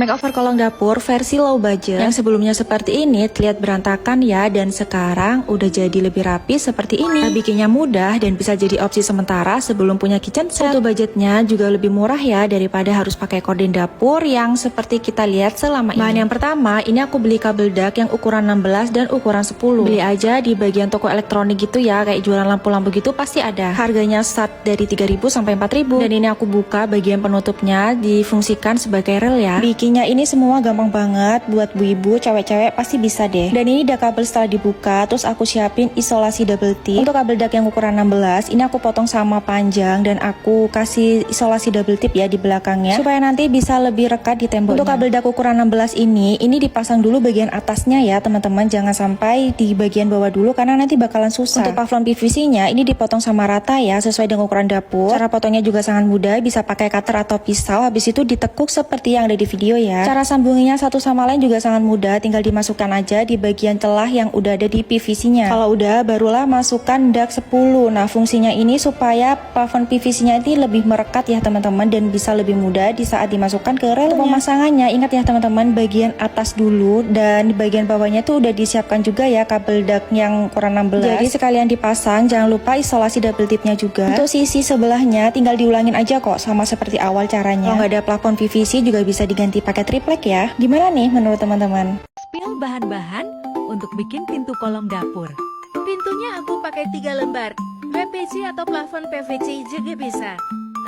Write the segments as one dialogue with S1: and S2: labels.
S1: Makeover kolong dapur versi low budget yang sebelumnya seperti ini terlihat berantakan ya, dan sekarang udah jadi lebih rapi seperti ini. Bikinnya mudah dan bisa jadi opsi sementara sebelum punya kitchen set. Untuk budgetnya juga lebih murah ya daripada harus pakai korden dapur yang seperti kita lihat selama ini. Bahan yang pertama, ini aku beli kabel dak yang ukuran 16 dan ukuran 10. Beli aja di bagian toko elektronik gitu ya, kayak jualan lampu-lampu gitu pasti ada. Harganya start dari 3.000 sampai 4.000. Dan ini aku buka bagian penutupnya difungsikan sebagai rel ya. Bikinnya ini semua gampang banget, buat bu ibu, cewek-cewek pasti bisa deh. Dan ini udah kabel setelah dibuka, terus aku siapin isolasi double tip. Untuk kabel dak yang ukuran 16, ini aku potong sama panjang dan aku kasih isolasi double tip ya di belakangnya, supaya nanti bisa lebih rekat di temboknya. Untuk kabel dak ukuran 16 ini dipasang dulu bagian atasnya ya teman-teman, jangan sampai di bagian bawah dulu karena nanti bakalan susah. Untuk plafon PVC-nya ini dipotong sama rata ya, sesuai dengan ukuran dapur. Cara potongnya juga sangat mudah, bisa pakai cutter atau pisau, habis itu ditekuk seperti yang ada di video ya. Cara sambunginya satu sama lain juga sangat mudah, tinggal dimasukkan aja di bagian celah yang udah ada di PVC-nya. Kalau udah, barulah masukkan dak 10. Nah, fungsinya ini supaya plafon PVC-nya ini lebih merekat ya teman-teman, dan bisa lebih mudah di saat dimasukkan ke relnya. Untuk pemasangannya, ingat ya teman-teman, bagian atas dulu dan di bagian bawahnya tuh udah disiapkan juga ya kabel dak yang ukuran 16. Jadi sekalian dipasang, jangan lupa isolasi double tipnya juga. Untuk sisi sebelahnya tinggal diulangin aja kok, sama seperti awal caranya. Kalau nggak ada plafon PVC juga bisa diganti pakai triplek ya. Gimana nih menurut teman-teman?
S2: Spill bahan-bahan untuk bikin pintu kolong dapur. Pintunya aku pakai 3 lembar, PVC atau plafon PVC juga bisa.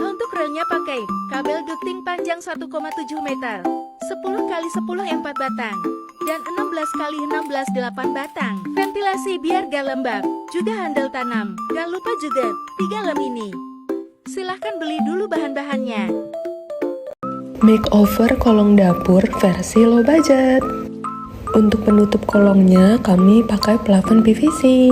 S2: Untuk relnya pakai kabel ducting panjang 1,7 meter, 10 x 10 4 batang, dan 16 x 16 8 batang. Ventilasi biar gak lembab, juga handle tanam. Gak lupa juga 3 lem ini. Silahkan beli dulu bahan-bahannya.
S3: Makeover kolong dapur versi low budget. Untuk penutup kolongnya kami pakai plafon PVC.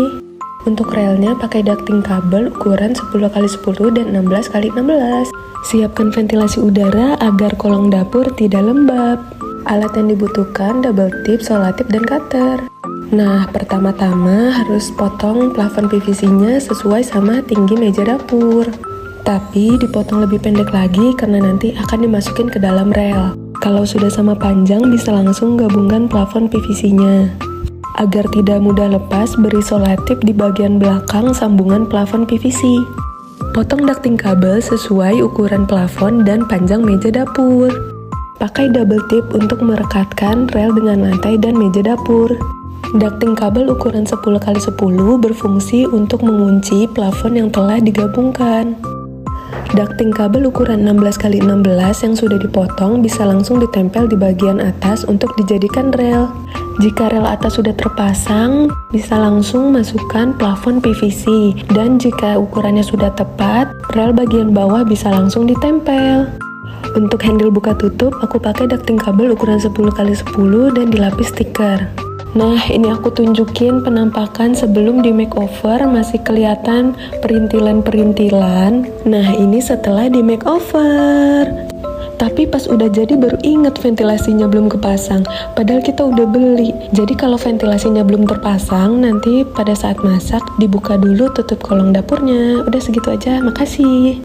S3: Untuk relnya pakai ducting kabel ukuran 10 x 10 dan 16 x 16. Siapkan ventilasi udara agar kolong dapur tidak lembab. Alat yang dibutuhkan double tip, solatip, dan cutter. Nah, pertama-tama harus potong plafon PVC-nya sesuai sama tinggi meja dapur. Tapi dipotong lebih pendek lagi karena nanti akan dimasukin ke dalam rel. Kalau sudah sama panjang bisa langsung gabungkan plafon PVC-nya. Agar tidak mudah lepas, beri solatip di bagian belakang sambungan plafon PVC. Potong ducting kabel sesuai ukuran plafon dan panjang meja dapur. Pakai double tip untuk merekatkan rel dengan lantai dan meja dapur. Ducting kabel ukuran 10 x 10 berfungsi untuk mengunci plafon yang telah digabungkan. Ducting kabel ukuran 16 x 16 yang sudah dipotong bisa langsung ditempel di bagian atas untuk dijadikan rel. Jika rel atas sudah terpasang, bisa langsung masukkan plafon PVC. Dan jika ukurannya sudah tepat, rel bagian bawah bisa langsung ditempel. Untuk handle buka tutup, aku pakai ducting kabel ukuran 10 x 10 dan dilapis stiker. Nah, ini aku tunjukin penampakan sebelum di makeover, masih kelihatan perintilan-perintilan. Nah, ini setelah di makeover. Tapi pas udah jadi baru inget ventilasinya belum kepasang, padahal kita udah beli. Jadi kalau ventilasinya belum terpasang, nanti pada saat masak dibuka dulu tutup kolong dapurnya. Udah segitu aja, makasih.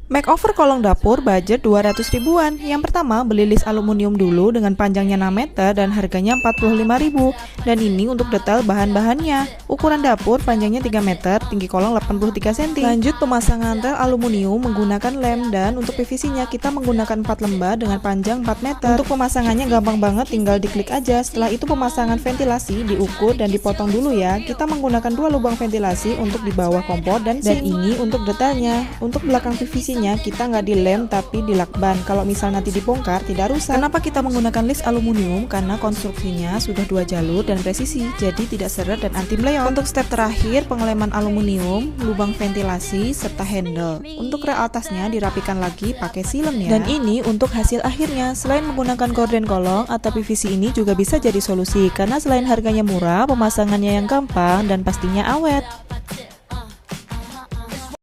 S4: Makeover kolong dapur budget 200 ribuan. Yang pertama, beli list aluminium dulu dengan panjangnya 6 meter dan harganya 45.000. Dan ini untuk detail bahan-bahannya. Ukuran dapur panjangnya 3 meter, tinggi kolong 83 cm. Lanjut pemasangan rel aluminium menggunakan lem, dan untuk PVC-nya kita menggunakan 4 lembar dengan panjang 4 meter. Untuk pemasangannya gampang banget, tinggal diklik aja. Setelah itu pemasangan ventilasi diukur dan dipotong dulu ya. Kita menggunakan 2 lubang ventilasi untuk di bawah kompor dan ini untuk detailnya. Untuk belakang PVC kita nggak dilem tapi dilakban. Kalau misal nanti dibongkar tidak rusak. Kenapa kita menggunakan list aluminium? Karena konstruksinya sudah 2 jalur dan presisi, jadi tidak seret dan anti meleot. Untuk step terakhir, pengeleman aluminium, lubang ventilasi serta handle. Untuk rel atasnya dirapikan lagi pakai silem ya. Dan ini untuk hasil akhirnya. Selain menggunakan gorden kolong, atap PVC ini juga bisa jadi solusi karena selain harganya murah, pemasangannya yang gampang dan pastinya awet.